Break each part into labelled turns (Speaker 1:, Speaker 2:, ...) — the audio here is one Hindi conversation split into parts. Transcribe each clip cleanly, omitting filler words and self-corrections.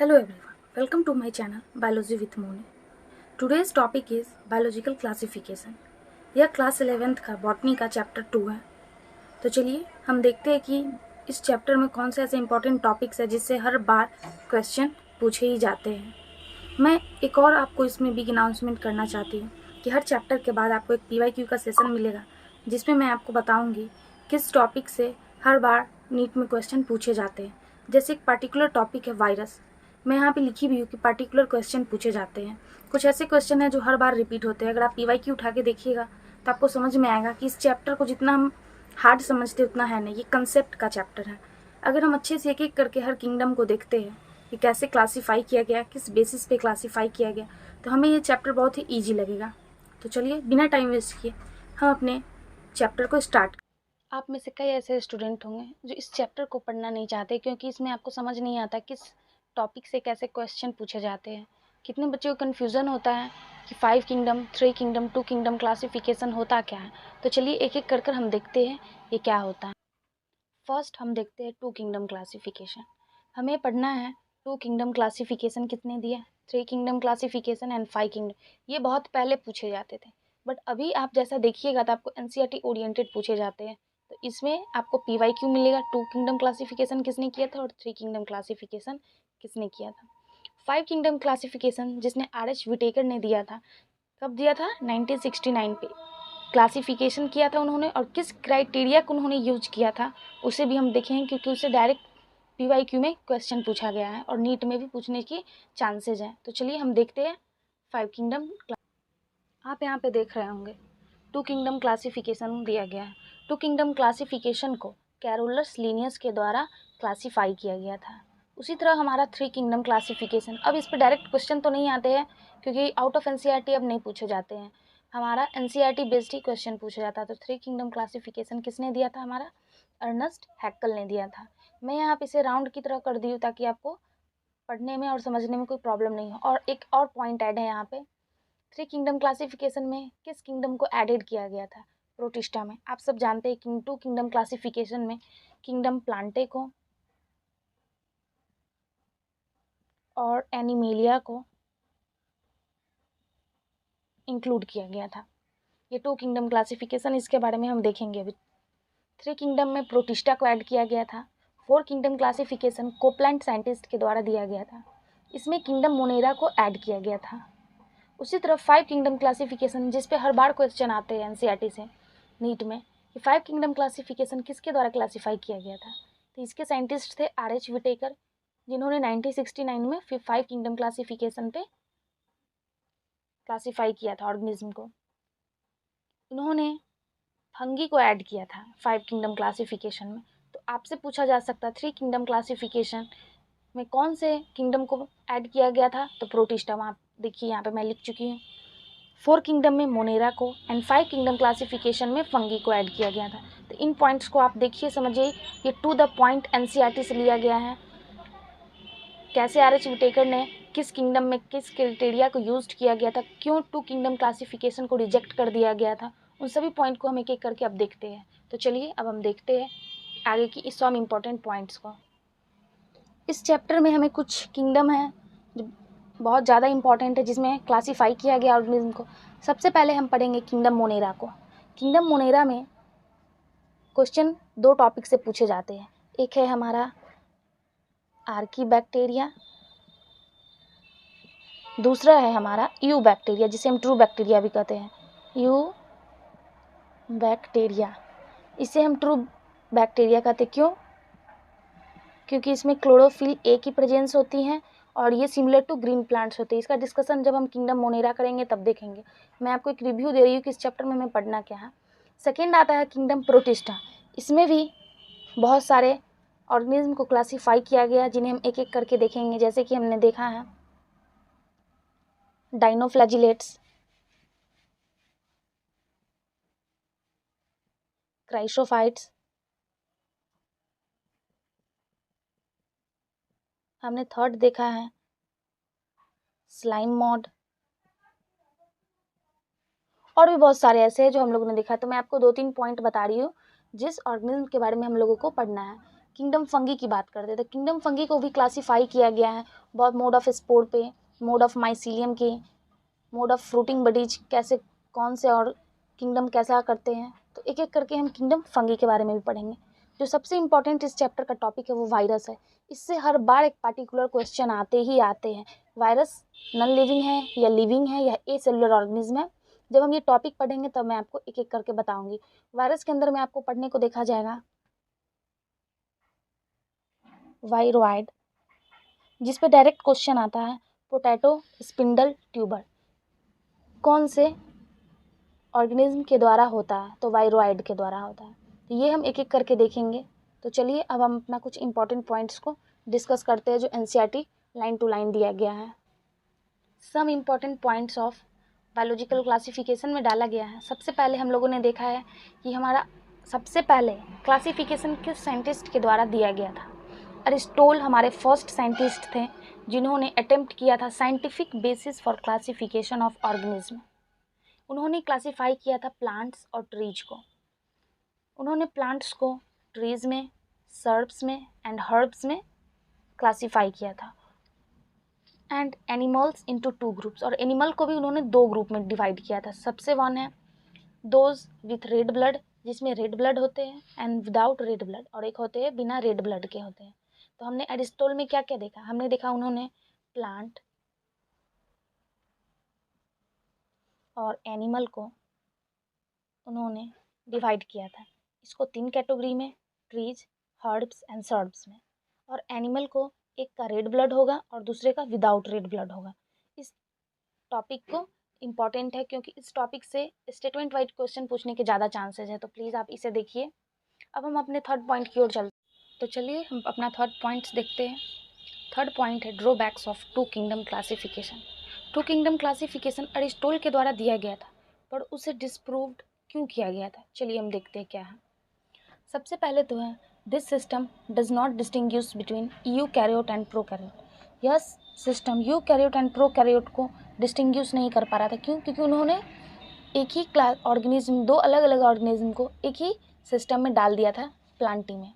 Speaker 1: Hello everyone, welcome to my channel Biology with Moni. Today's topic is Biological Classification. यह क्लास 11th का बॉटनी का चैप्टर 2 है। तो चलिए हम देखते हैं कि इस चैप्टर में कौन से ऐसे इंपॉर्टेंट टॉपिक्स है जिससे हर बार क्वेश्चन पूछे ही जाते हैं। मैं एक और आपको इसमें बिग अनाउंसमेंट करना चाहती हूँ कि हर चैप्टर के बाद आपको एक PYQ का सेशन मिलेगा जिसमें मैं आपको बताऊँगी किस टॉपिक से हर बार नीट में क्वेश्चन पूछे जाते हैं। जैसे एक पर्टिकुलर टॉपिक है वायरस, मैं यहाँ पे लिखी भी हूँ कि पर्टिकुलर क्वेश्चन पूछे जाते हैं। कुछ ऐसे क्वेश्चन हैं जो हर बार रिपीट होते हैं। अगर आप PYQ उठा के देखिएगा तो आपको समझ में आएगा कि इस चैप्टर को जितना हम हार्ड समझते उतना है नहीं, ये कंसेप्ट का चैप्टर है। अगर हम अच्छे से एक एक करके हर किंगडम को देखते हैं कि कैसे क्लासीफाई किया गया, किस बेसिस पे क्लासीफाई किया गया, तो हमें ये चैप्टर बहुत ही ईजी लगेगा। तो चलिए बिना टाइम वेस्ट किए हम अपने चैप्टर को स्टार्ट। आप में से कई ऐसे स्टूडेंट होंगे जो इस चैप्टर को पढ़ना नहीं चाहते क्योंकि इसमें आपको समझ नहीं आता किस टॉपिक से कैसे क्वेश्चन पूछे जाते हैं। कितने बच्चों को कन्फ्यूज़न होता है कि 5 किंगडम, 3 किंगडम, 2 किंगडम क्लासिफिकेशन होता क्या है। तो चलिए एक एक कर हम देखते हैं ये क्या होता है। फर्स्ट हम देखते हैं 2 किंगडम क्लासिफिकेशन। हमें पढ़ना है 2 किंगडम क्लासिफिकेशन कितने दिया, 3 किंगडम क्लासिफिकेशन एंड 5 किंगडम। ये बहुत पहले पूछे जाते थे, बट अभी आप जैसा देखिएगा तो आपको NCERT ओरिएंटेड पूछे जाते हैं। तो इसमें आपको PYQ मिलेगा 2 किंगडम क्लासिफिकेशन किसने किया था और 3 किंगडम क्लासिफिकेशन किसने किया था। 5 किंगडम क्लासिफिकेशन जिसने RH विटेकर ने दिया था, कब दिया था, 1969 पे क्लासिफिकेशन किया था उन्होंने, और किस क्राइटेरिया को उन्होंने यूज किया था उसे भी हम देखेंगे क्योंकि उसे डायरेक्ट PYQ में क्वेश्चन पूछा गया है और नीट में भी पूछने की चांसेज हैं। तो चलिए हम देखते हैं 5 किंगडम। आप यहाँ पे देख रहे होंगे 2 किंगडम क्लासिफिकेशन दिया गया है। 2 किंगडम क्लासिफिकेशन को कैरोलस लीनियस के द्वारा क्लासीफाई किया गया था। उसी तरह हमारा 3 किंगडम क्लासिफिकेशन, अब इस पर डायरेक्ट क्वेश्चन तो नहीं आते हैं क्योंकि आउट ऑफ NCERT अब नहीं पूछे जाते हैं, हमारा NCERT बेस्ड ही क्वेश्चन पूछा जाता है। तो 3 किंगडम क्लासिफिकेशन किसने दिया था, हमारा अर्नेस्ट हैक्कल ने दिया था। मैं यहाँ पे इसे राउंड की तरह कर दी हूँ ताकि आपको पढ़ने में और समझने में कोई प्रॉब्लम नहीं हो। और एक और पॉइंट ऐड है यहाँ पे, 3 किंगडम क्लासिफिकेशन में किस किंगडम को एडेड किया गया था, प्रोटिस्टा में। आप सब जानते हैं कि 2 किंगडम क्लासिफिकेशन में किंगडम प्लांटे को और एनिमेलिया को इंक्लूड किया गया था। ये 2 किंगडम क्लासिफिकेशन, इसके बारे में हम देखेंगे अभी। 3 किंगडम में प्रोटिस्टा को ऐड किया गया था। 4 किंगडम क्लासिफिकेशन कोपलैंड साइंटिस्ट के द्वारा दिया गया था, इसमें किंगडम मोनेरा को ऐड किया गया था। उसी तरह 5 किंगडम क्लासिफिकेशन जिस पे हर बार क्वेश्चन आते हैं NCERT से नीट में, कि 5 किंगडम क्लासिफिकेशन किसके द्वारा क्लासीफाई किया गया था। तो इसके साइंटिस्ट थे RH विटेकर, जिन्होंने 1969 में फिर 5 किंगडम क्लासिफिकेशन पे क्लासीफाई किया था ऑर्गेनिज्म को। उन्होंने फंगी को ऐड किया था 5 किंगडम क्लासिफिकेशन में। तो आपसे पूछा जा सकता है 3 किंगडम क्लासिफिकेशन में कौन से किंगडम को ऐड किया गया था, तो प्रोटिस्टा। आप देखिए यहाँ पे मैं लिख चुकी हूँ। 4 किंगडम में मोनेरा को एंड 5 किंगडम क्लासिफिकेशन में फंगी को ऐड किया गया था। तो इन पॉइंट्स को आप देखिए, समझिए, ये टू द पॉइंट NCERT से लिया गया है। कैसे RH विटेकर ने किस किंगडम में किस क्राइटेरिया को यूज किया गया था, क्यों 2 किंगडम क्लासिफिकेशन को रिजेक्ट कर दिया गया था, उन सभी पॉइंट को हम एक एक करके अब देखते हैं। तो चलिए अब हम देखते हैं आगे की इस सम इम्पॉर्टेंट पॉइंट्स को। इस चैप्टर में हमें कुछ किंगडम है जो बहुत ज़्यादा इंपॉर्टेंट है जिसमें क्लासीफाई किया गया ऑर्गेनिज्म को। सबसे पहले हम पढ़ेंगे किंगडम मोनेरा को। किंगडम मोनेरा में क्वेश्चन 2 टॉपिक से पूछे जाते हैं। एक है हमारा आर्की बैक्टीरिया, दूसरा है हमारा यू बैक्टीरिया जिसे हम ट्रू बैक्टीरिया भी कहते हैं। यू बैक्टीरिया, इसे हम ट्रू बैक्टीरिया कहते हैं। क्यों? क्योंकि इसमें क्लोरोफिल ए की प्रेजेंस होती है और ये सिमिलर टू ग्रीन प्लांट्स होते हैं। इसका डिस्कशन जब हम किंगडम मोनेरा करेंगे तब देखेंगे। मैं आपको एक रिव्यू दे रही हूँ कि इस चैप्टर में हमें पढ़ना क्या है। सेकेंड आता है किंगडम प्रोटिस्टा। इसमें भी बहुत सारे ऑर्गेनिज्म को क्लासीफाई किया गया जिन्हें हम एक एक करके देखेंगे। जैसे कि हमने देखा है डाइनोफ्लैजिलेट्स, क्राइसोफाइट्स, हमने थर्ड देखा है स्लाइम मॉड, और भी बहुत सारे ऐसे हैं जो हम लोगों ने देखा। तो मैं आपको 2-3 पॉइंट बता रही हूँ जिस ऑर्गेनिज्म के बारे में हम लोगों को पढ़ना है। किंगडम फंगी की बात करते हैं तो किंगडम फंगी को भी क्लासीफाई किया गया है बहुत मोड ऑफ स्पोर पे, मोड ऑफ माइसीलियम के, मोड ऑफ फ्रूटिंग बडीज कैसे, कौन से और किंगडम कैसा करते हैं। तो एक एक करके हम किंगडम फंगी के बारे में भी पढ़ेंगे। जो सबसे इम्पॉर्टेंट इस चैप्टर का टॉपिक है वो वायरस है। इससे हर बार एक पार्टिकुलर क्वेश्चन आते ही आते हैं। वायरस नॉन लिविंग है या लिविंग है या ए सेलुलर ऑर्गेनिज्म है। जब हम ये टॉपिक पढ़ेंगे तब मैं आपको एक एक करके बताऊंगी। वायरस के अंदर में आपको पढ़ने को देखा जाएगा वायरोइड, जिस पे डायरेक्ट क्वेश्चन आता है पोटैटो स्पिंडल ट्यूबर कौन से ऑर्गेनिज्म के द्वारा होता है, तो वायरोइड के द्वारा होता है। तो ये हम एक एक करके देखेंगे। तो चलिए अब हम अपना कुछ इंपॉर्टेंट पॉइंट्स को डिस्कस करते हैं जो एनसीईआरटी लाइन टू लाइन दिया गया है। Some important points of biological classification में डाला गया है। सबसे पहले हम लोगों ने देखा है कि हमारा सबसे पहले क्लासिफिकेशन किस साइंटिस्ट के द्वारा दिया गया था। अरिस्टोल हमारे फर्स्ट साइंटिस्ट थे जिन्होंने अटेम्प्ट किया था scientific basis for classification of organism. उन्होंने क्लासिफाई किया था प्लांट्स और ट्रीज को। उन्होंने प्लांट्स को ट्रीज में, सर्ब्स में एंड हर्ब्स में क्लासिफाई किया था। एंड एनिमल्स इनटू 2 ग्रुप्स, और एनिमल को भी उन्होंने 2 ग्रुप में डिवाइड किया था। सबसे वन है दोज विथ रेड ब्लड, जिसमें रेड ब्लड होते हैं, एंड विदाउट रेड ब्लड, और एक होते हैं बिना रेड ब्लड के होते हैं। तो हमने एरिस्टोल में क्या क्या देखा, हमने देखा उन्होंने प्लांट और एनिमल को उन्होंने डिवाइड किया था। इसको 3 कैटेगरी में, ट्रीज, हर्ब्स एंड सर्ब्स में। और एनिमल को एक का रेड ब्लड होगा और दूसरे का विदाउट रेड ब्लड होगा। इस टॉपिक को इम्पॉर्टेंट है क्योंकि इस टॉपिक से स्टेटमेंट वाइज क्वेश्चन पूछने के ज़्यादा चांसेस है, तो प्लीज़ आप इसे देखिए। अब हम अपने थर्ड पॉइंट की ओर चलते हैं। तो चलिए हम अपना थर्ड पॉइंट्स देखते हैं। थर्ड पॉइंट है drawbacks of 2 kingdom classification. 2 kingdom classification Aristotle के द्वारा दिया गया था पर उसे डिस्प्रूव्ड क्यों किया गया था, चलिए हम देखते हैं क्या है। सबसे पहले तो है this system does not distinguish between eukaryote and prokaryote. यह सिस्टम यूकैरियोट एंड प्रोकैरियोट को डिस्टिंग्विश नहीं कर पा रहा था। क्यों? क्योंकि उन्होंने एक ही क्लास ऑर्गेनिज्म, 2 अलग अलग ऑर्गेनिज्म को एक ही सिस्टम में डाल दिया था प्लांटी में।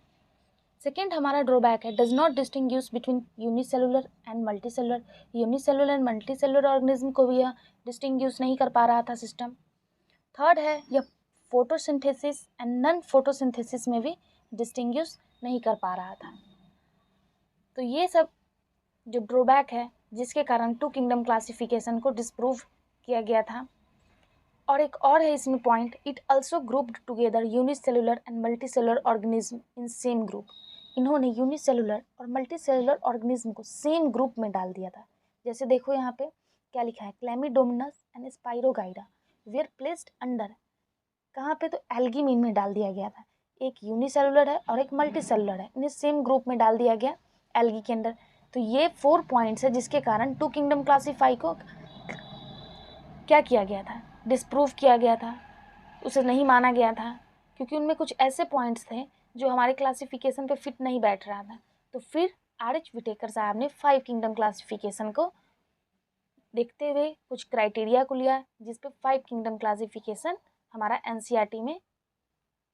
Speaker 1: सेकेंड हमारा ड्रॉबैक है does not distinguish between unicellular and multicellular. Unicellular and multicellular organism को भी यह डिस्टिंग्विश नहीं कर पा रहा था सिस्टम। थर्ड है यह फोटोसिंथेसिस एंड नॉन फोटोसिंथेसिस में भी डिस्टिंग्विश नहीं कर पा रहा था। तो ये सब जो ड्रॉबैक है जिसके कारण 2 किंगडम क्लासिफिकेशन को डिस्प्रूव किया गया था। और एक और है इसमें point, it also grouped together unicellular and multicellular organism in same group. इन्होंने यूनिसेलुलर और मल्टीसेलुलर ऑर्गेनिज्म को सेम ग्रुप में डाल दिया था। जैसे देखो यहाँ पे क्या लिखा है, क्लैमिडोमोनास एंड स्पाइरोगाइडा वेयर प्लेस्ड अंडर, कहाँ पे, तो एल्गी मीन में डाल दिया गया था। एक यूनिसेलुलर है और एक मल्टीसेलुलर है, इन्हें सेम ग्रुप में डाल दिया गया एल्गी के अंदर। तो ये 4 पॉइंट्स है जिसके कारण 2 किंगडम क्लासिफाई को क्या किया गया था, डिस्प्रूव किया गया था, उसे नहीं माना गया था क्योंकि उनमें कुछ ऐसे पॉइंट्स थे जो हमारे क्लासिफिकेशन पे फिट नहीं बैठ रहा था। तो फिर आर.एच. विटेकर साहब ने 5 किंगडम क्लासिफिकेशन को देखते हुए कुछ क्राइटेरिया को लिया जिस पे 5 किंगडम क्लासिफिकेशन हमारा एनसीईआरटी में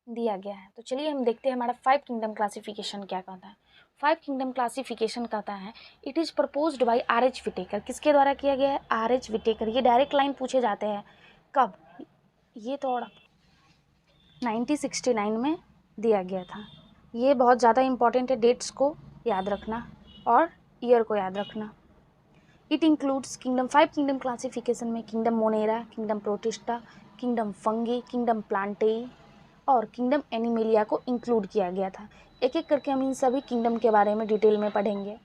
Speaker 1: दिया गया है। तो चलिए हम देखते हैं हमारा 5 किंगडम क्लासिफिकेशन क्या कहता है। 5 किंगडम क्लासिफिकेशन कहता है it is proposed by R H. Whittaker. किसके द्वारा किया गया है? आर.एच. विटेकर। ये डायरेक्ट लाइन पूछे जाते हैं कब, ये थोड़ा 1969 में दिया गया था। ये बहुत ज़्यादा इम्पॉर्टेंट है, डेट्स को याद रखना और ईयर को याद रखना। It includes kingdom 5 kingdom classification में kingdom Monera, kingdom Protista, kingdom Fungi, kingdom Plantae और किंगडम एनिमेलिया को इंक्लूड किया गया था। एक एक करके हम इन सभी किंगडम के बारे में डिटेल में पढ़ेंगे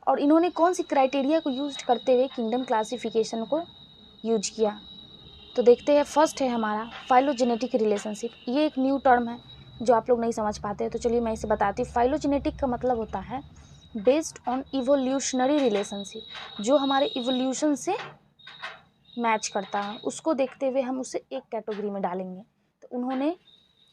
Speaker 1: और इन्होंने कौन सी क्राइटेरिया को यूज करते हुए किंगडम क्लासिफिकेशन को यूज किया। तो देखते हैं, फर्स्ट है हमारा फाइलोजेनेटिक रिलेशनशिप। ये एक न्यू टर्म है जो आप लोग नहीं समझ पाते, तो चलिए मैं इसे बताती हूँ। फाइलोजेनेटिक का मतलब होता है बेस्ड ऑन इवोल्यूशनरी रिलेशनशिप, जो हमारे इवोल्यूशन से मैच करता है उसको देखते हुए हम उसे एक कैटेगरी में डालेंगे। तो उन्होंने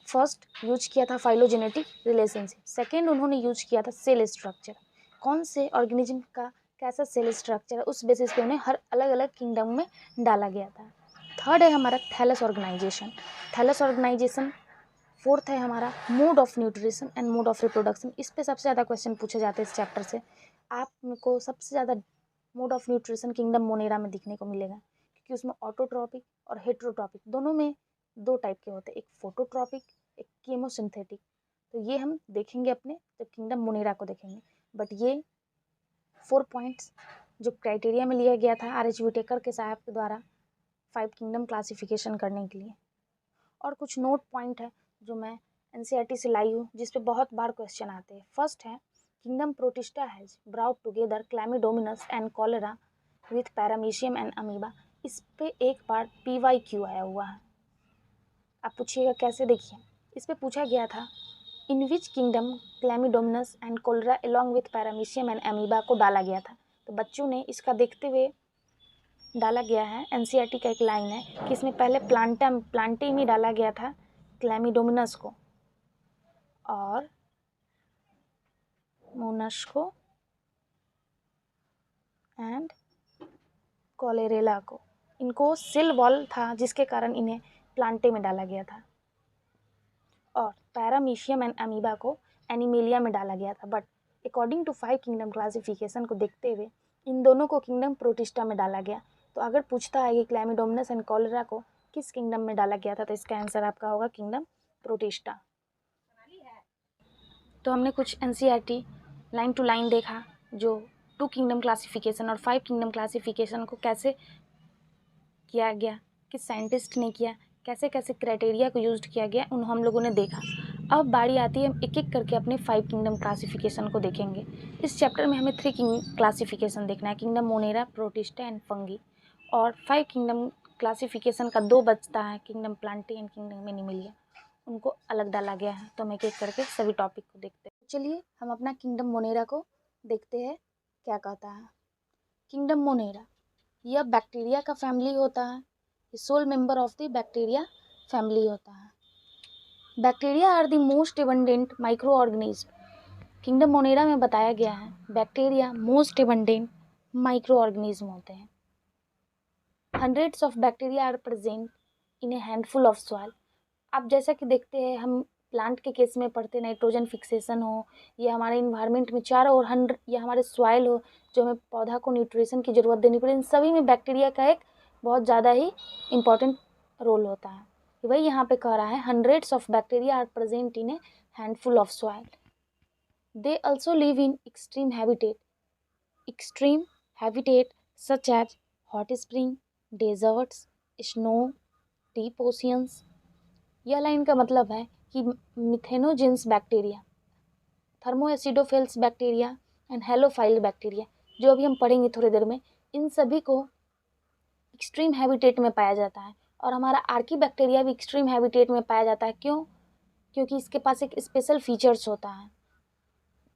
Speaker 1: फर्स्ट यूज किया था फाइलोजेनेटिक रिलेशनशिप। सेकेंड उन्होंने यूज किया था सेल स्ट्रक्चर, कौन से ऑर्गेनिज्म का कैसा सेल स्ट्रक्चर है उस बेसिस पे उन्हें हर अलग अलग किंगडम में डाला गया था। थर्ड है हमारा thallus organisation. Thallus organisation fourth है हमारा mode of nutrition and mode of reproduction. इस पे सबसे ज़्यादा क्वेश्चन पूछे जाते हैं इस चैप्टर से। आपको सबसे ज़्यादा mode of nutrition kingdom Monera में दिखने को मिलेगा, क्योंकि उसमें ऑटोट्रॉपिक और हेट्रोट्रॉपिक दोनों में दो टाइप के होते हैं, एक फोटोट्रॉपिक, एक केमोसिंथेटिक। तो ये हम देखेंगे अपने जब किंगडम मोनेरा को देखेंगे। बट ये 4 पॉइंट्स जो क्राइटेरिया में लिया गया था RH विटेकर के साहब के द्वारा 5 किंगडम क्लासिफिकेशन करने के लिए। और कुछ नोट पॉइंट है जो मैं NCERT से लाई हूँ, जिस पे बहुत बार क्वेश्चन आते हैं। फर्स्ट है kingdom protista has brought together chlamydomonas and chlorella with paramecium and amoeba. इस पे एक बार PYQ आया हुआ है। आप पूछिएगा कैसे, देखिए इस पे पूछा गया था in which kingdom chlamydomonas and chlorella along with paramecium and amoeba को डाला गया था। तो बच्चों ने इसका देखते हुए डाला गया है, NCERT का एक लाइन है कि इसमें पहले प्लांटे में डाला गया था क्लैमिडोमिनस को और मोनस को एंड कोलेरेला को। इनको सेल वॉल था जिसके कारण इन्हें प्लांटे में डाला गया था, और पैरामीशियम एंड अमीबा को एनिमेलिया में डाला गया था। But according to 5 kingdom classification को देखते हुए इन दोनों को किंगडम प्रोटिस्टा में डाला गया। तो अगर पूछता है कि क्लैमिडोमिनस एंड कॉलेरा को किस किंगडम में डाला गया था, तो इसका आंसर आपका होगा किंगडम प्रोटिस्टा। तो हमने कुछ NCERT लाइन टू लाइन देखा जो 2 किंगडम क्लासिफिकेशन और 5 किंगडम क्लासिफिकेशन को कैसे किया गया, किस साइंटिस्ट ने किया, कैसे कैसे क्राइटेरिया को यूज किया गया, उन हम लोगों ने देखा। अब बारी आती है हम एक एक करके अपने 5 किंगडम क्लासिफिकेशन को देखेंगे। इस चैप्टर में हमें 3 क्लासिफिकेशन देखना है, kingdom Monera, protista and fungi. और 5 किंगडम क्लासिफिकेशन का 2 बचता है, kingdom Plantae and kingdom Animalia, उनको अलग डाला गया है। तो हम एक एक करके सभी टॉपिक को देखते हैं। चलिए हम अपना किंगडम मोनेरा को देखते हैं क्या कहता है। किंगडम मोनेरा यह बैक्टीरिया का फैमिली होता है, sole member of the bacteria family होता है। Bacteria are the most abundant micro organism. Kingdom Monera में बताया गया है bacteria most abundant micro organism होते हैं। Hundreds of bacteria are present in a handful of soil. आप जैसा कि देखते हैं हम प्लांट के केस में पढ़ते, नाइट्रोजन फिक्सेशन हो या हमारे इन्वायरमेंट में चारों ओर 100 या हमारे सॉइल हो जो हमें पौधा को न्यूट्रिशन की ज़रूरत देनी पड़े, इन सभी में बैक्टीरिया का एक बहुत ज़्यादा ही इम्पॉर्टेंट रोल होता है। वही यहाँ पे कह रहा है hundreds of bacteria are present in a handful of soil. They also live in extreme habitat such as hot spring, deserts, snow, deep oceans. यह लाइन का मतलब है कि methanogens bacteria, thermoacidophiles bacteria and halophile bacteria, जो अभी हम पढ़ेंगे थोड़ी देर में, इन सभी को एक्सट्रीम हैबिटेट में पाया जाता है। और हमारा आर्की बैक्टीरिया भी एक्सट्रीम हैबिटेट में पाया जाता है। क्यों? क्योंकि इसके पास एक स्पेशल फीचर्स होता है,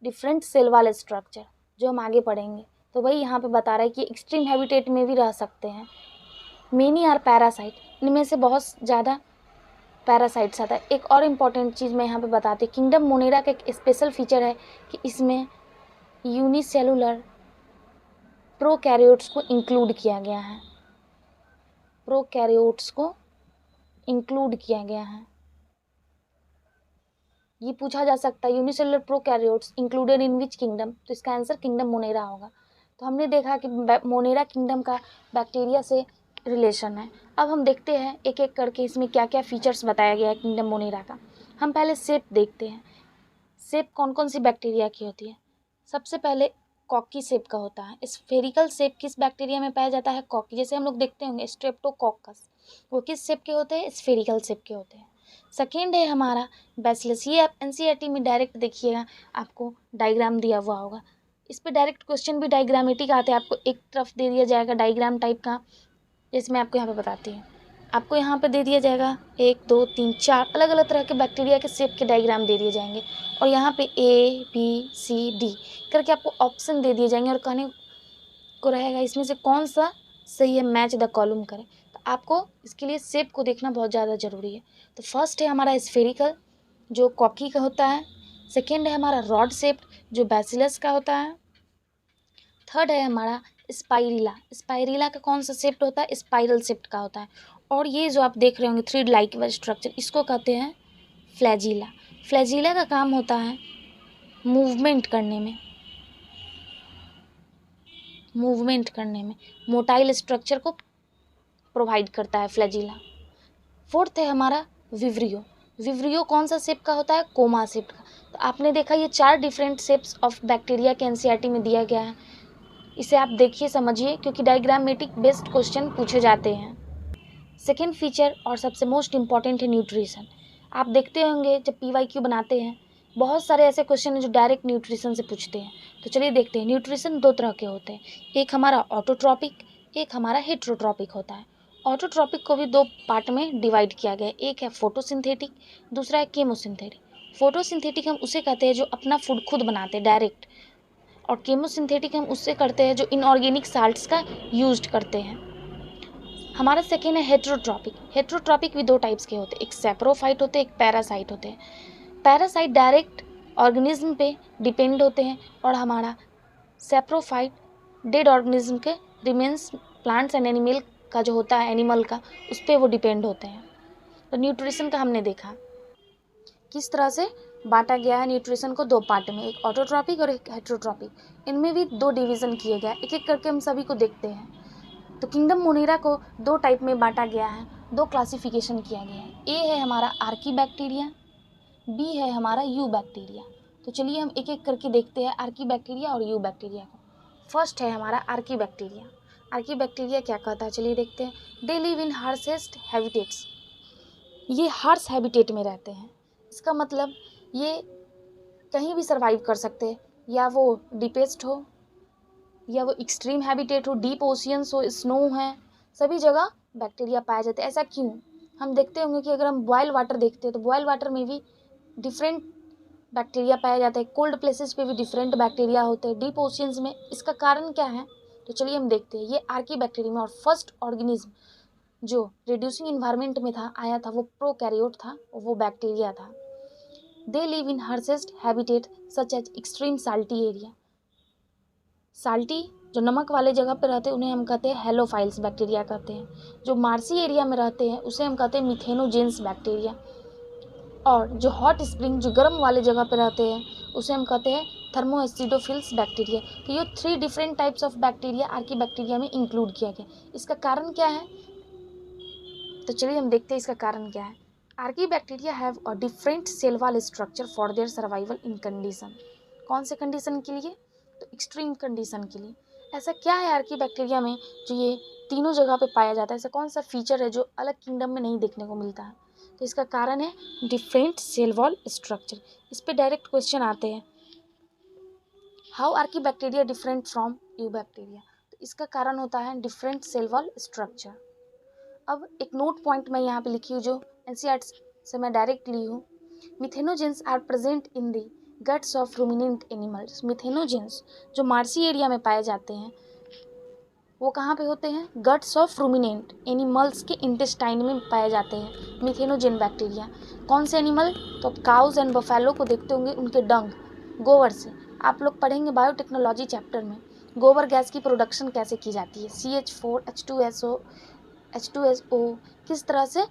Speaker 1: डिफरेंट सेल वाल स्ट्रक्चर, जो हम आगे पढ़ेंगे। तो वही यहाँ पे बता रहा है कि एक्सट्रीम हैबिटेट में भी रह सकते हैं। मेनी आर पैरासाइट, इनमें से बहुत ज़्यादा पैरासाइट्स आता है। एक और इम्पॉर्टेंट चीज़ मैं यहाँ पे बताती हूँ, किंगडम मोनेरा का एक स्पेशल फीचर है कि इसमें यूनिसेलुलर प्रोकैरियोट्स को इंक्लूड किया गया है। प्रोकैरियोट्स को इंक्लूड किया गया है। ये पूछा जा सकता है unicellular prokaryotes included in which kingdom, तो इसका आंसर किंगडम मोनेरा होगा। तो हमने देखा कि मोनेरा किंगडम का बैक्टीरिया से रिलेशन है। अब हम देखते हैं एक एक करके इसमें क्या क्या फीचर्स बताया गया है किंगडम मोनेरा का। हम पहले शेप देखते हैं। शेप कौन कौन सी बैक्टीरिया की होती है? सबसे पहले कॉकी शेप का होता है। स्फेरिकल शेप किस बैक्टीरिया में पाया जाता है? कॉकी। जैसे हम लोग देखते होंगे स्ट्रेप्टोकोकस, वो किस शेप के होते हैं? स्फेरिकल शेप के होते हैं। सेकेंड है हमारा बैसिलस। ये आप NCERT में डायरेक्ट देखिएगा, आपको डायग्राम दिया हुआ होगा। इस पर डायरेक्ट क्वेश्चन भी डायग्रामेटिक आते हैं। आपको एक तरफ दे दिया जाएगा डायग्राम टाइप का, जैसे मैं आपको यहाँ पे बताती हूँ। आपको यहाँ पे दे दिया जाएगा 1 2 3 4 अलग अलग तरह के बैक्टीरिया के शेप के डायग्राम दे दिए जाएंगे, और यहाँ पे A B C D करके आपको ऑप्शन दे दिए जाएंगे, और कहने को रहेगा इसमें से कौन सा सही है, मैच द कॉलम करें। तो आपको इसके लिए शेप को देखना बहुत ज़्यादा ज़रूरी है। तो फर्स्ट है हमारा स्फेरिकल, जो कॉकी का होता है। सेकेंड है हमारा रॉड शेप, जो बैसिलस का होता है। थर्ड है हमारा स्पाइरिला। स्पाइरिला का कौन सा शेप्ड होता है? स्पाइरल शेप्ड का होता है। और ये जो आप देख रहे होंगे 3 लाइक स्ट्रक्चर, इसको कहते हैं फ्लैजिला। फ्लैजिला का काम होता है मूवमेंट करने में, मोटाइल स्ट्रक्चर को प्रोवाइड करता है फ्लैजिला। फोर्थ है हमारा विवरियो। विवरियो कौन सा शेप का होता है? कोमा शेप का। तो आपने देखा ये 4 डिफरेंट शेप्स ऑफ बैक्टीरिया के एनसीईआरटी में दिया गया है। इसे आप देखिए, समझिए, क्योंकि डायग्रामेटिक बेस्ड क्वेश्चन पूछे जाते हैं। सेकेंड फीचर और सबसे मोस्ट इम्पॉर्टेंट है न्यूट्रिशन। आप देखते होंगे जब PYQ बनाते हैं बहुत सारे ऐसे क्वेश्चन हैं जो डायरेक्ट न्यूट्रिशन से पूछते हैं। तो चलिए देखते हैं। न्यूट्रिशन 2 तरह के होते हैं, एक हमारा ऑटोट्रॉपिक, एक हमारा हेट्रोट्रॉपिक होता है। ऑटोट्रॉपिक को भी 2 पार्ट में डिवाइड किया गया है, एक है फोटोसिंथेटिक, दूसरा है केमोसिंथेटिक। फोटोसिंथेटिक हम उसे कहते हैं जो अपना फूड खुद बनाते हैं डायरेक्ट, और केमोसिंथेटिक हम उससे करते हैं जो इनऑर्गेनिक साल्ट्स का यूज करते हैं। हमारा सेकेंड है हेट्रोट्रॉपिक। हेट्रोट्रॉपिक भी 2 टाइप्स के होते हैं, एक सैप्रोफाइट होते हैं, एक पैरासाइट होते हैं। पैरासाइट डायरेक्ट ऑर्गेनिज्म पे डिपेंड होते हैं और हमारा सैप्रोफाइट डेड ऑर्गेनिज्म के रिमेन्स, प्लांट्स एंड एनिमल का जो होता है, एनिमल का, उस पर वो डिपेंड होते हैं। तो न्यूट्रिशन का हमने देखा किस तरह से बांटा गया है न्यूट्रिशन को 2 पार्ट में, एक ऑटोट्रॉपिक और एक हेट्रोट्रॉपिक। इनमें भी 2 डिवीज़न किए गए, एक एक करके हम सभी को देखते हैं। तो किंगडम मोनेरा को 2 टाइप में बांटा गया है, 2 क्लासिफिकेशन किया गया है। ए है हमारा आर्कीबैक्टीरिया, बी है हमारा यू बैक्टीरिया। तो चलिए हम एक एक करके देखते हैं आर्कीबैक्टीरिया और यू बैक्टीरिया को। फर्स्ट है हमारा आर्कीबैक्टीरिया। आर्कीबैक्टीरिया क्या कहता है, चलिए देखते हैं। दे लिव इन हार्शेस्ट हैबिटेट्स। ये हार्श हैबिटेट में रहते हैं। इसका मतलब ये कहीं भी सर्वाइव कर सकते हैं, या वो डीपेस्ट हो या वो एक्सट्रीम हैबिटेट हो, डीप ओशियंस हो, स्नो है, सभी जगह बैक्टीरिया पाए जाते हैं। ऐसा क्यों? हम देखते होंगे कि अगर हम बॉयल वाटर देखते हैं तो बॉयल वाटर में भी डिफरेंट बैक्टीरिया पाए जाते हैं, कोल्ड प्लेसेस पे भी डिफरेंट बैक्टीरिया होते हैं, डीप ओशियंस में। इसका कारण क्या है? तो चलिए हम देखते हैं। ये आर्कीबैक्टीरियम में, और फर्स्ट ऑर्गेनिज्म जो रिड्यूसिंग इन्वायरमेंट में था, आया था, वो प्रोकैरियोट था, वो बैक्टीरिया था। They live in harshest habitat such as extreme salty area. Salty जो नमक वाले जगह पे रहते हैं उन्हें हम कहते हैं हेलोफाइल्स बैक्टीरिया कहते हैं। जो मार्सी एरिया में रहते हैं उसे हम कहते हैं मिथेनोजेंस बैक्टीरिया। और जो हॉट स्प्रिंग, जो गर्म वाले जगह पे रहते हैं, उसे हम कहते हैं थर्मोएसिडोफिल्स बैक्टीरिया। तो ये 3 different types of bacteria archaebacteria में इंक्लूड किया गया। इसका कारण क्या है? तो चलिए हम देखते हैं इसका कारण क्या है। Archaebacteria have a different cell wall structure for their survival in condition. कौन से कंडीशन के लिए? तो एक्सट्रीम कंडीशन के लिए। ऐसा क्या है आर्कीबैक्टीरिया में जो ये तीनों जगह पे पाया जाता है? ऐसा कौन सा फीचर है जो अलग किंगडम में नहीं देखने को मिलता है? तो इसका कारण है डिफरेंट सेल वॉल स्ट्रक्चर। इस पे डायरेक्ट क्वेश्चन आते हैं, how archaebacteria different from you bacteria. तो इसका कारण होता है डिफरेंट सेल वॉल स्ट्रक्चर। अब एक नोट पॉइंट मैं यहाँ पे लिखी हूँ जो एनसीईआरटी से मैं डायरेक्ट ली हूँ। Methanogens are present in the guts of ruminant animals. Methanogens जो मार्सी एरिया में पाए जाते हैं वो कहाँ पे होते हैं? गट्स ऑफ रूमिनेंट एनिमल्स के इंटेस्टाइन में पाए जाते हैं मिथेनोजेन बैक्टीरिया। कौन से एनिमल? तो आप काउज एंड बफेलो को देखते होंगे, उनके डंग, गोबर से। आप लोग पढ़ेंगे बायोटेक्नोलॉजी चैप्टर में गोबर गैस की प्रोडक्शन कैसे की जाती है, CH4 H2SO किस तरह से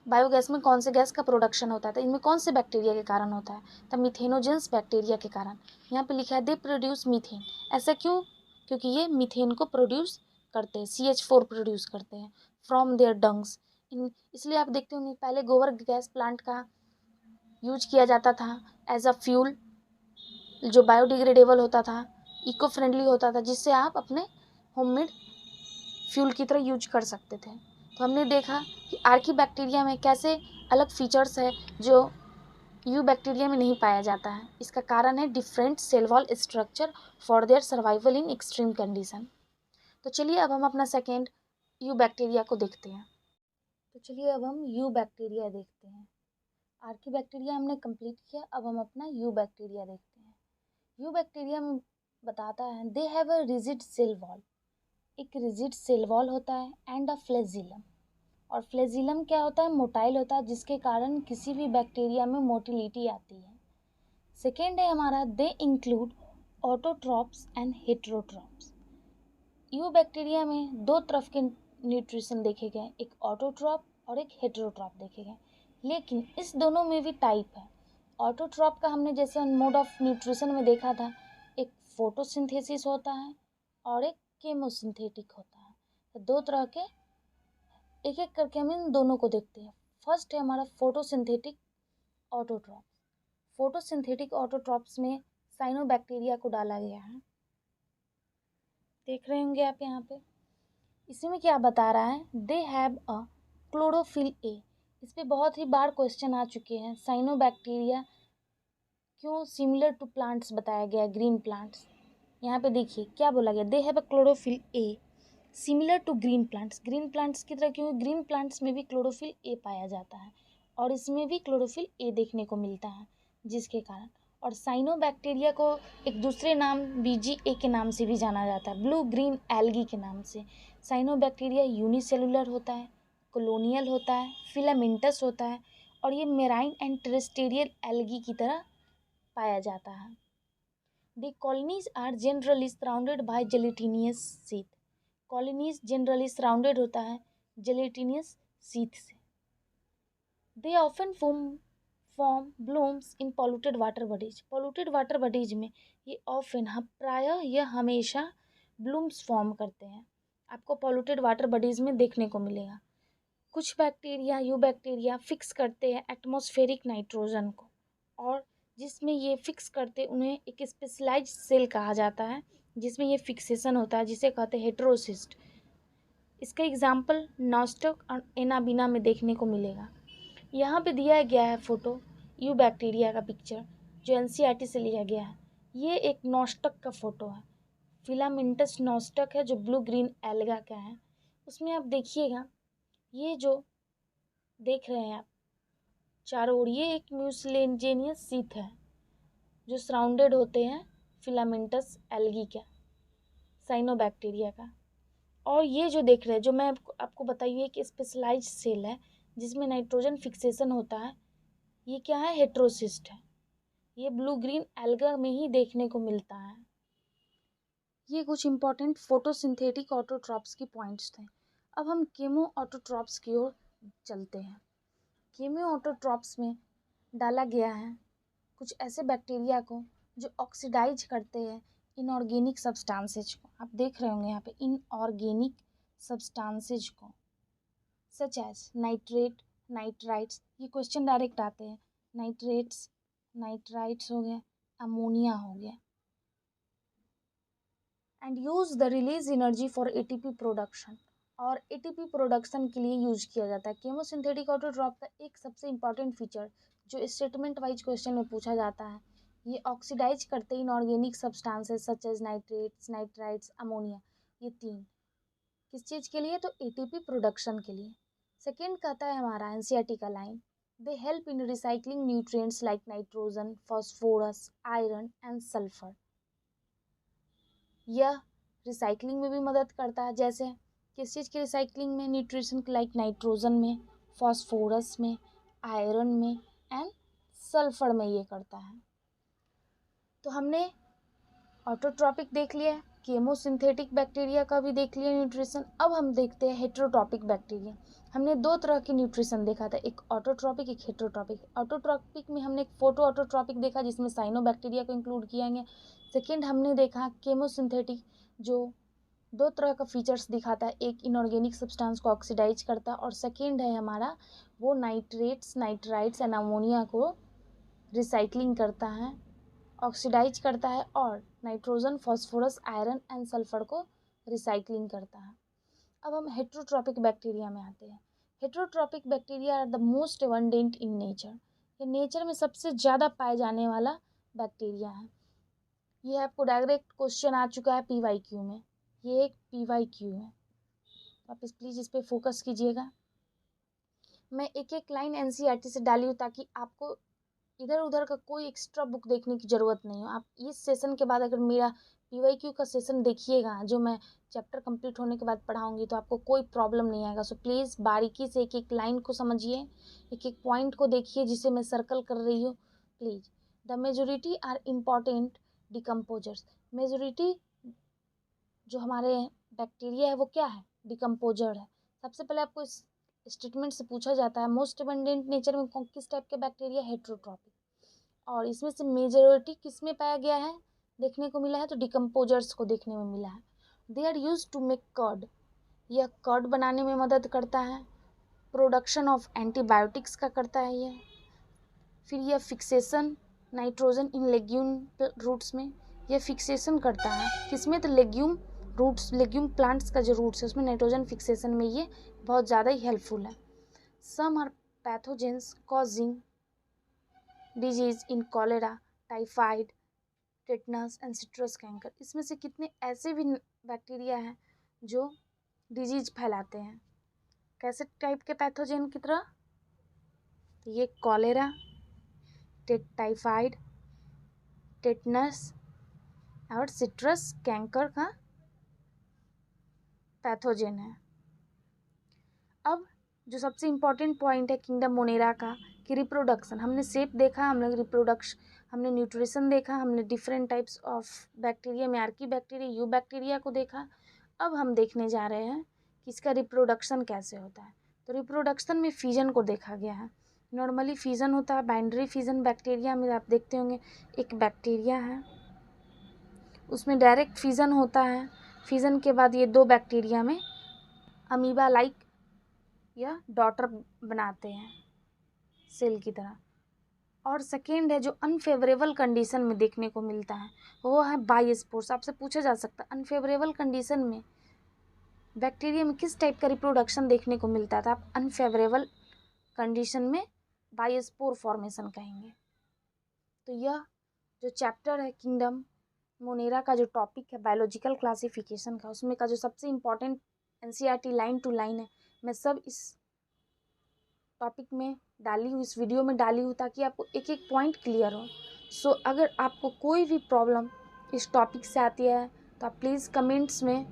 Speaker 1: बायोगैस में कौन से गैस का प्रोडक्शन होता है, तो इनमें कौन से बैक्टीरिया के कारण होता है? तो मिथेनोजेंस बैक्टीरिया के कारण। यहाँ पे लिखा है दे प्रोड्यूस मीथेन। ऐसा क्यों? क्योंकि ये मीथेन को प्रोड्यूस करते हैं, CH4 प्रोड्यूस करते हैं फ्रॉम देयर डंग्स। इसलिए आप देखते होंगे पहले गोबर गैस प्लांट का यूज किया जाता था एज अ फ्यूल, जो बायोडिग्रेडेबल होता था, इको फ्रेंडली होता था, जिससे आप अपने होममेड फ्यूल की तरह यूज कर सकते थे। तो हमने देखा कि आर्कीबैक्टीरिया में कैसे अलग फीचर्स है जो यू बैक्टीरिया में नहीं पाया जाता है। इसका कारण है different cell wall structure for their survival in extreme condition. तो चलिए अब हम अपना सेकेंड यू बैक्टीरिया को देखते हैं। तो चलिए अब हम यू बैक्टीरिया देखते हैं। आर्कीबैक्टीरिया हमने कंप्लीट किया, अब हम अपना यू बैक्टीरिया देखते हैं। यू बैक्टीरिया में बताता है they have a rigid cell wall. एक रिजिड सेल वॉल होता है एंड अ फ्लैजिलम। और फ्लैजिलम क्या होता है? मोटाइल होता है, जिसके कारण किसी भी बैक्टीरिया में मोटिलिटी आती है। सेकेंड है हमारा they include autotrophs and heterotrophs. You bacteria में 2 तरफ के न्यूट्रिशन देखे गए, एक ऑटोट्रॉप और एक हेट्रोट्रॉप देखे गए। लेकिन इस दोनों में भी टाइप है। ऑटोट्रॉप का हमने जैसे मोड ऑफ न्यूट्रिशन में देखा था, एक फोटोसिंथेसिस होता है और एक केमोसिंथेटिक होता है। तो दो तरह के, एक एक करके हम इन दोनों को देखते हैं। फर्स्ट है हमारा फोटोसिंथेटिक ऑटोट्रॉप। फोटोसिंथेटिक ऑटोट्रॉप्स में साइनोबैक्टीरिया को डाला गया है, देख रहे होंगे आप यहाँ पे। इसमें क्या बता रहा है, दे हैव अ क्लोरोफिल ए। इस पे बहुत ही बार क्वेश्चन आ चुके हैं। साइनोबैक्टीरिया क्यों सिमिलर टू प्लांट्स बताया गया है, ग्रीन प्लांट्स। यहाँ पे देखिए क्या बोला गया, they have a chlorophyll a similar to green plants. Green plants की तरह, क्योंकि ग्रीन प्लांट्स में भी क्लोरोफिल ए पाया जाता है और इसमें भी क्लोरोफिल ए देखने को मिलता है, जिसके कारण। और साइनोबैक्टीरिया को एक दूसरे नाम BGA के नाम से भी जाना जाता है, ब्लू ग्रीन एल्गी के नाम से। साइनोबैक्टीरिया यूनिसेलुलर होता है, कॉलोनियल होता है, फिलामेंटस होता है और ये मेराइन एंड टेरेस्टेरियल एल्गी की तरह पाया जाता है। The colonies are generally surrounded by gelatinous sheath. Colonies generally surrounded होता है जेलेटिनियस शीथ से। They often form blooms in polluted water bodies. Polluted water bodies में ये ऑफन, प्रायः यह हमेशा ब्लूम्स फॉर्म करते हैं, आपको पॉल्यूटेड वाटर बॉडीज में देखने को मिलेगा। कुछ बैक्टीरिया, यूबैक्टीरिया फिक्स करते हैं एटमॉस्फेरिक नाइट्रोजन को, और जिसमें ये फिक्स करते उन्हें एक स्पेशलाइज्ड सेल कहा जाता है, जिसमें ये फिक्सेशन होता है, जिसे कहते हैं हेटेरोसिस्ट। इसका एग्जाम्पल नॉस्टक और एनाबिना में देखने को मिलेगा। यहाँ पे दिया गया है फोटो यूबैक्टीरिया का पिक्चर, जो NCERT से लिया गया है। ये एक नॉस्टक का फोटो है, फिलामेंटस नॉस्टक है, जो ब्लू ग्रीन एल्गा का है। उसमें आप देखिएगा, ये जो देख रहे हैं आप चारों ओर, ये एक म्यूसिलेजेनियस शीथ है जो सराउंडेड होते हैं फिलामेंटस एल्गी का, साइनोबैक्टीरिया का। और ये जो देख रहे हैं, जो मैं आपको बताइए कि स्पेशलाइज्ड सेल है जिसमें नाइट्रोजन फिक्सेशन होता है, ये क्या है, हेटेरोसिस्ट है। ये ब्लू ग्रीन एल्गा में ही देखने को मिलता है। ये कुछ इंपॉर्टेंट फोटोसिंथेटिक ऑटोट्रॉप्स की पॉइंट्स थे। अब हम केमो ऑटोट्रॉप्स की ओर चलते हैं। केमो ऑटोट्रॉप्स में डाला गया है कुछ ऐसे बैक्टीरिया को जो ऑक्सीडाइज करते हैं इनऑर्गेनिक सब्सटेंसेज को। आप देख रहे होंगे यहाँ पे इनऑर्गेनिक सब्सटेंसेज को, सच एज नाइट्रेट, नाइट्राइट्स। ये क्वेश्चन डायरेक्ट आते हैं, नाइट्रेट्स, नाइट्राइट्स हो गया, अमोनिया हो गया। And use the release energy for ATP production, और ATP प्रोडक्शन के लिए यूज किया जाता है। केमोसिंथेटिक ऑटोट्रॉप का एक सबसे इंपॉर्टेंट फीचर जो स्टेटमेंट वाइज क्वेश्चन में पूछा जाता है, ये ऑक्सीडाइज करते हैं inorganic substances such as nitrates, nitrites, ammonia. ये तीन किस चीज़ के लिए, तो ATP प्रोडक्शन के लिए। सेकेंड कहता है हमारा NCERT का line, they help in recycling nutrients like nitrogen, phosphorus, iron and sulphur. यह रिसाइकलिंग में भी मदद करता है। जैसे किस चीज़ की रिसाइकलिंग में, न्यूट्रिशन लाइक नाइट्रोजन में, फॉस्फोरस में, आयरन में एंड सल्फर में ये करता है। तो हमने ऑटोट्रॉपिक देख लिया, केमोसिंथेटिक बैक्टीरिया का भी देख लिया न्यूट्रिशन। अब हम देखते हैं हेटेरोट्रॉपिक बैक्टीरिया। हमने दो तरह की न्यूट्रिशन देखा था, एक ऑटोट्रॉपिक, एक हेटेरोट्रॉपिक। ऑटोट्रॉपिक में हमने एक फोटो ऑटोट्रॉपिक देखा जिसमें साइनोबैक्टीरिया को इंक्लूड किया गया। सेकेंड हमने देखा केमोसिंथेटिक, जो दो तरह का फीचर्स दिखाता है, एक इनऑर्गेनिक सब्सटेंस को ऑक्सीडाइज करता है और सेकेंड है हमारा वो नाइट्रेट्स, नाइट्राइट्स एंड अमोनिया को रिसाइकलिंग करता है, ऑक्सीडाइज करता है और nitrogen, phosphorus, iron and sulphur को रिसाइकलिंग करता है। अब हम हेटेरोट्रॉपिक बैक्टीरिया में आते हैं। Heterotrophic bacteria are the most abundant in nature. ये नेचर में सबसे ज़्यादा पाए जाने वाला बैक्टीरिया है। ये आपको डायरेक्ट क्वेश्चन आ चुका है PYQ में, ये एक PYQ है। आप प्लीज़ इस पर फोकस कीजिएगा। मैं एक एक लाइन NCERT से डाली हूँ ताकि आपको इधर उधर का कोई एक्स्ट्रा बुक देखने की ज़रूरत नहीं हो। आप इस सेशन के बाद अगर मेरा PYQ का सेशन देखिएगा, जो मैं चैप्टर कंप्लीट होने के बाद पढ़ाऊँगी, तो आपको कोई प्रॉब्लम नहीं आएगा। सो प्लीज़ बारीकी से एक एक लाइन को समझिए, एक एक पॉइंट को देखिए जिसे मैं सर्कल कर रही हूँ। Please, the majority are important decomposers. Majority जो हमारे बैक्टीरिया है वो क्या है, डिकम्पोजर है। सबसे पहले आपको इस स्टेटमेंट से पूछा जाता है मोस्ट अबंडेंट नेचर में किस टाइप के बैक्टीरिया, हेट्रोट्रॉपिक, और इसमें से मेजॉरिटी किस में पाया गया है, देखने को मिला है, तो डिकम्पोजर्स को देखने में मिला है। They are used to make curd, यह कर्ड बनाने में मदद करता है। प्रोडक्शन ऑफ एंटीबायोटिक्स का करता है यह। फिर यह fixation nitrogen in legume roots में, यह फिक्सेशन करता है किसमें, तो लेग्यूम रूट्स, लेग्यूम प्लांट्स का जो रूट्स है उसमें नाइट्रोजन फिक्सेशन में ये बहुत ज़्यादा ही हेल्पफुल है। Some are pathogens causing disease in cholera, typhoid, tetanus and citrus canker, इसमें से कितने ऐसे भी बैक्टीरिया हैं जो डिजीज फैलाते हैं। कैसे टाइप के पैथोजेन की तरह, तो ये कॉलेरा, टाइफाइड, टेटनस और सिट्रस कैंकर का पैथोजेन है। अब जो सबसे इम्पॉर्टेंट पॉइंट है किंगडम मोनेरा का कि रिप्रोडक्शन, हमने शेप देखा, हमने रिप्रोडक्शन, हमने न्यूट्रिशन देखा, हमने डिफरेंट टाइप्स ऑफ बैक्टीरिया में आर्की बैक्टीरिया, यू बैक्टीरिया को देखा। अब हम देखने जा रहे हैं कि इसका रिप्रोडक्शन कैसे होता है। तो रिप्रोडक्शन में फिजन को देखा गया है। नॉर्मली फिजन होता है, बाइंडरी फिजन बैक्टीरिया में आप देखते होंगे एक बैक्टीरिया है उसमें डायरेक्ट फिजन होता है। फिजन के बाद ये दो बैक्टीरिया में अमीबा लाइक या डॉटर बनाते हैं सेल की तरह। और सेकेंड है जो अनफेवरेबल कंडीशन में देखने को मिलता है वो है बायोस्पोर्स। आपसे पूछा जा सकता है अनफेवरेबल कंडीशन में बैक्टीरिया में किस टाइप का रिप्रोडक्शन देखने को मिलता था, आप अनफेवरेबल कंडीशन में बायोस्पोर फॉर्मेशन कहेंगे। तो यह जो चैप्टर है किंगडम मोनेरा का जो टॉपिक है बायोलॉजिकल क्लासिफिकेशन का, उसमें का जो सबसे important NCERT line to line है, मैं सब इस टॉपिक में डाली हूँ, इस वीडियो में डाली हूँ ताकि आपको एक एक पॉइंट क्लियर हो। सो अगर आपको कोई भी प्रॉब्लम इस टॉपिक से आती है तो आप प्लीज़ कमेंट्स में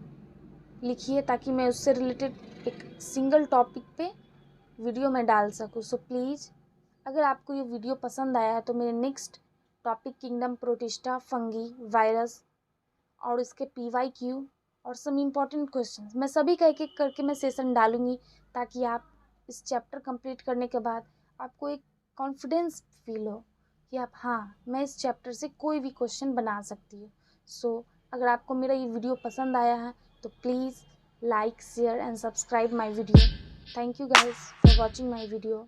Speaker 1: लिखिए ताकि मैं उससे रिलेटेड एक सिंगल टॉपिक पे वीडियो में डाल सकूँ। सो प्लीज़ अगर आपको ये वीडियो पसंद आया है तो मेरे next topic kingdom protista, fungi, virus और इसके PYQ और सम इम्पॉर्टेंट क्वेश्चंस, मैं सभी का एक एक करके मैं सेशन डालूंगी ताकि आप इस चैप्टर कंप्लीट करने के बाद आपको एक कॉन्फिडेंस फील हो कि आप हाँ मैं इस चैप्टर से कोई भी क्वेश्चन बना सकती हूँ। सो अगर आपको मेरा ये वीडियो पसंद आया है तो please like, share and subscribe my video. Thank you guys for watching my video.